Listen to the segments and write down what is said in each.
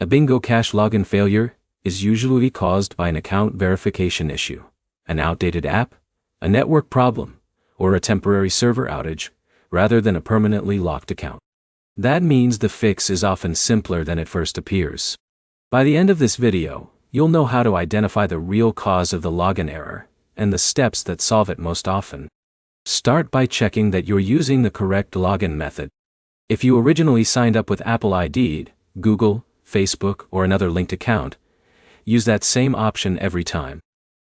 A Bingo Cash login failure is usually caused by an account verification issue, an outdated app, a network problem, or a temporary server outage, rather than a permanently locked account. That means the fix is often simpler than it first appears. By the end of this video, you'll know how to identify the real cause of the login error and the steps that solve it most often. Start by checking that you're using the correct login method. If you originally signed up with Apple ID, Google, Facebook, or another linked account, use that same option every time.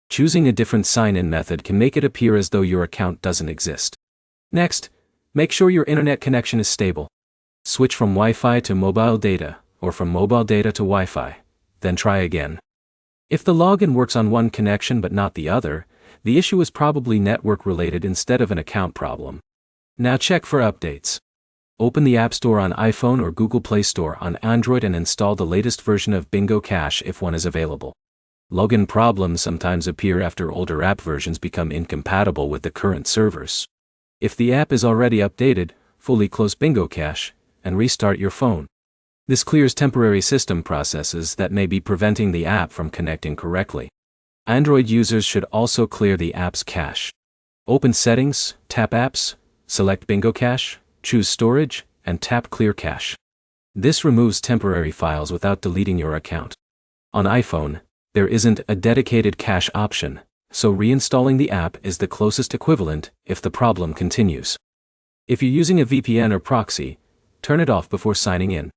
Choosing a different sign-in method can make it appear as though your account doesn't exist. Next, make sure your internet connection is stable. Switch from Wi-Fi to mobile data, or from mobile data to Wi-Fi, then try again. If the login works on one connection but not the other, the issue is probably network-related instead of an account problem. Now check for updates. Open the App Store on iPhone or Google Play Store on Android and install the latest version of Bingo Cash if one is available. Login problems sometimes appear after older app versions become incompatible with the current servers. If the app is already updated, fully close Bingo Cash and restart your phone. This clears temporary system processes that may be preventing the app from connecting correctly. Android users should also clear the app's cache. Open Settings, tap Apps, select Bingo Cash, choose Storage, and tap Clear Cache. This removes temporary files without deleting your account. On iPhone, there isn't a dedicated cache option, so reinstalling the app is the closest equivalent if the problem continues. If you're using a VPN or proxy, turn it off before signing in.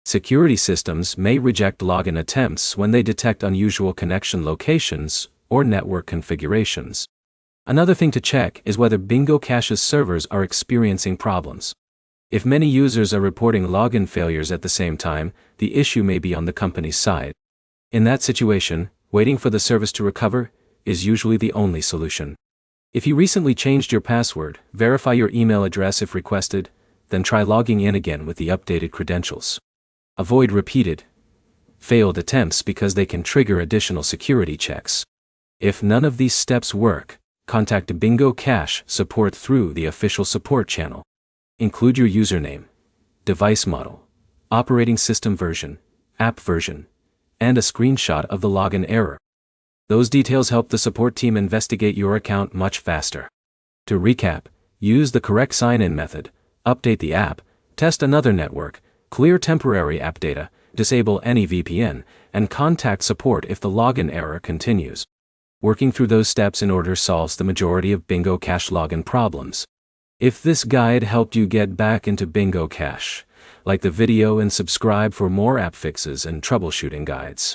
Security systems may reject login attempts when they detect unusual connection locations or network configurations. Another thing to check is whether Bingo Cash's servers are experiencing problems. If many users are reporting login failures at the same time, the issue may be on the company's side. In that situation, waiting for the service to recover is usually the only solution. If you recently changed your password, verify your email address if requested, then try logging in again with the updated credentials. Avoid repeated, failed attempts because they can trigger additional security checks. If none of these steps work, contact Bingo Cash support through the official support channel. Include your username, device model, operating system version, app version, and a screenshot of the login error. Those details help the support team investigate your account much faster. To recap, use the correct sign-in method, update the app, test another network, clear temporary app data, disable any VPN, and contact support if the login error continues. Working through those steps in order solves the majority of Bingo Cash login problems. If this guide helped you get back into Bingo Cash, like the video and subscribe for more app fixes and troubleshooting guides.